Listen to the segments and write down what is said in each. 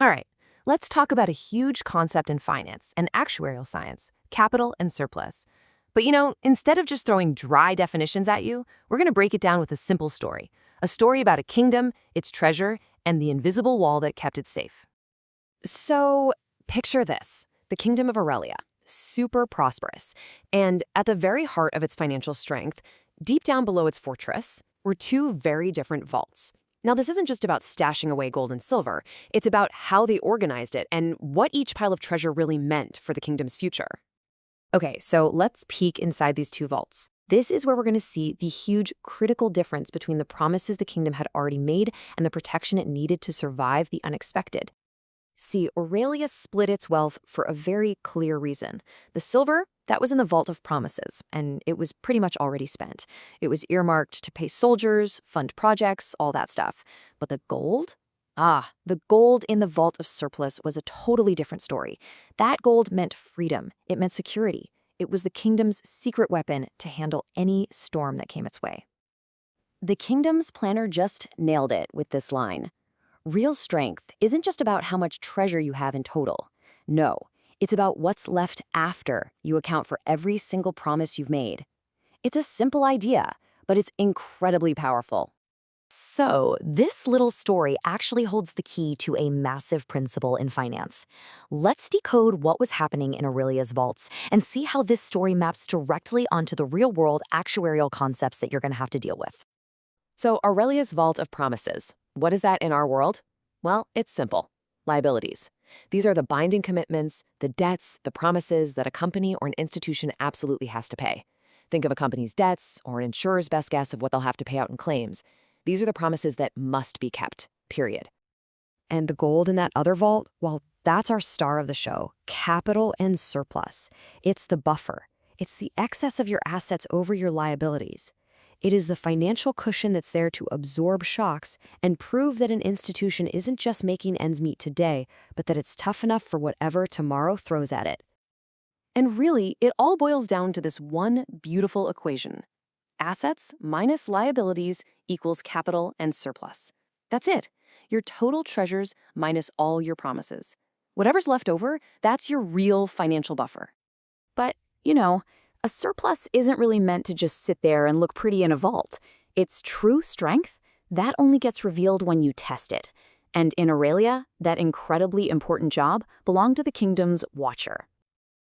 All right, let's talk about a huge concept in finance and actuarial science, capital and surplus. But instead of just throwing dry definitions at you, we're going to break it down with a simple story. A story about a kingdom, its treasure, and the invisible wall that kept it safe. So, picture this. The kingdom of Aurelia, super prosperous. And at the very heart of its financial strength, deep down below its fortress, were two very different vaults. Now, this isn't just about stashing away gold and silver. It's about how they organized it and what each pile of treasure really meant for the kingdom's future. Okay, so let's peek inside these two vaults. This is where we're going to see the huge critical difference between the promises the kingdom had already made and the protection it needed to survive the unexpected. See, Aurelia split its wealth for a very clear reason. The silver, that was in the Vault of Promises, and it was pretty much already spent. It was earmarked to pay soldiers, fund projects, all that stuff. But the gold? The gold in the Vault of Surplus was a totally different story. That gold meant freedom. It meant security. It was the kingdom's secret weapon to handle any storm that came its way. The kingdom's planner just nailed it with this line. Real strength isn't just about how much treasure you have in total. No, it's about what's left after you account for every single promise you've made. It's a simple idea, but it's incredibly powerful. So, this little story actually holds the key to a massive principle in finance. Let's decode what was happening in Aurelia's vaults and see how this story maps directly onto the real-world actuarial concepts that you're going to have to deal with. So, Aurelia's Vault of Promises. What is that in our world? Well, it's simple. Liabilities. These are the binding commitments, the debts, the promises that a company or an institution absolutely has to pay. Think of a company's debts or an insurer's best guess of what they'll have to pay out in claims. These are the promises that must be kept, period. And the gold in that other vault, well, that's our star of the show, capital and surplus. It's the buffer. It's the excess of your assets over your liabilities. It is the financial cushion that's there to absorb shocks and prove that an institution isn't just making ends meet today, but that it's tough enough for whatever tomorrow throws at it. And really, it all boils down to this one beautiful equation. Assets minus liabilities equals capital and surplus. That's it. Your total treasures minus all your promises. Whatever's left over, that's your real financial buffer. But, a surplus isn't really meant to just sit there and look pretty in a vault. Its true strength, that only gets revealed when you test it. And in Aurelia, that incredibly important job belonged to the kingdom's watcher.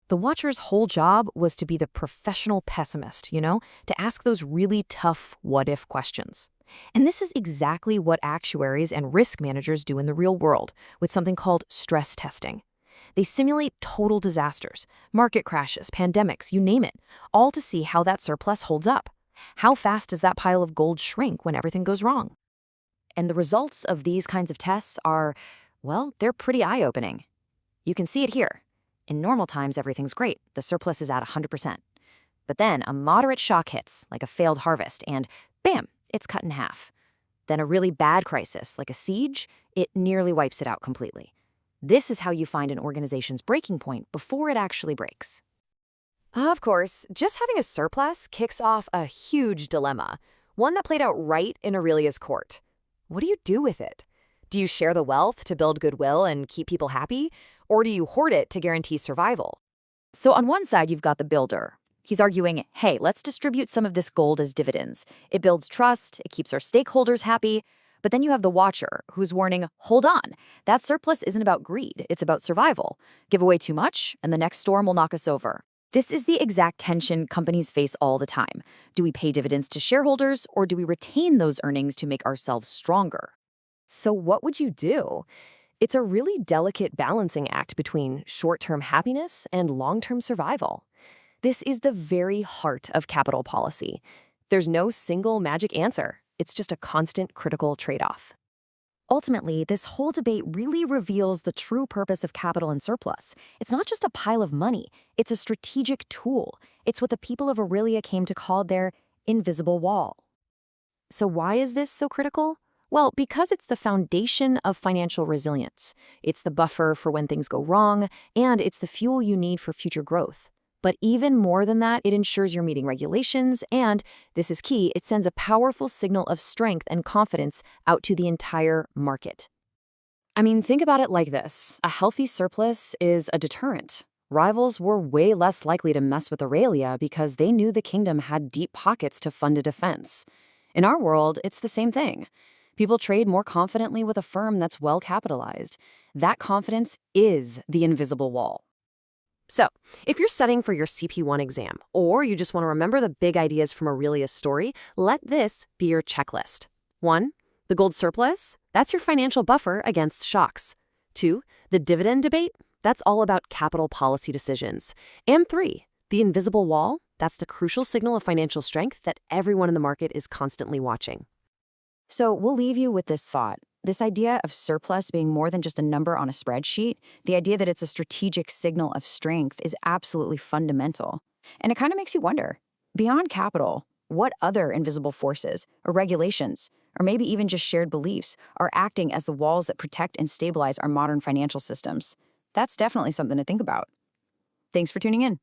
The watcher's whole job was to be the professional pessimist, to ask those really tough what-if questions. And this is exactly what actuaries and risk managers do in the real world with something called stress testing. They simulate total disasters, market crashes, pandemics, you name it, all to see how that surplus holds up. How fast does that pile of gold shrink when everything goes wrong? And the results of these kinds of tests are, well, they're pretty eye-opening. You can see it here. In normal times, everything's great. The surplus is at 100%. But then a moderate shock hits, like a failed harvest, and bam, it's cut in half. Then a really bad crisis, like a siege, it nearly wipes it out completely. This is how you find an organization's breaking point before it actually breaks. Of course, just having a surplus kicks off a huge dilemma, one that played out right in Aurelia's court. What do you do with it? Do you share the wealth to build goodwill and keep people happy? Or do you hoard it to guarantee survival? So on one side, you've got the builder. He's arguing, hey, let's distribute some of this gold as dividends. It builds trust, it keeps our stakeholders happy. But then you have the watcher, who's warning, hold on, that surplus isn't about greed, it's about survival. Give away too much, and the next storm will knock us over. This is the exact tension companies face all the time. Do we pay dividends to shareholders, or do we retain those earnings to make ourselves stronger? So what would you do? It's a really delicate balancing act between short-term happiness and long-term survival. This is the very heart of capital policy. There's no single magic answer. It's just a constant critical trade-off. Ultimately, this whole debate really reveals the true purpose of capital and surplus. It's not just a pile of money. It's a strategic tool. It's what the people of Aurelia came to call their invisible wall. So why is this so critical? Well, because it's the foundation of financial resilience. It's the buffer for when things go wrong, and it's the fuel you need for future growth. But even more than that, it ensures you're meeting regulations, and, this is key, it sends a powerful signal of strength and confidence out to the entire market. I mean, think about it like this. A healthy surplus is a deterrent. Rivals were way less likely to mess with Aurelia because they knew the kingdom had deep pockets to fund a defense. In our world, it's the same thing. People trade more confidently with a firm that's well capitalized. That confidence is the invisible wall. So, if you're studying for your CP1 exam, or you just want to remember the big ideas from Aurelia's story, let this be your checklist. 1. The gold surplus, that's your financial buffer against shocks. 2. The dividend debate, that's all about capital policy decisions. And 3. The invisible wall, that's the crucial signal of financial strength that everyone in the market is constantly watching. So we'll leave you with this thought. This idea of surplus being more than just a number on a spreadsheet, the idea that it's a strategic signal of strength is absolutely fundamental. And it kind of makes you wonder, beyond capital, what other invisible forces or regulations, or maybe even just shared beliefs, are acting as the walls that protect and stabilize our modern financial systems? That's definitely something to think about. Thanks for tuning in.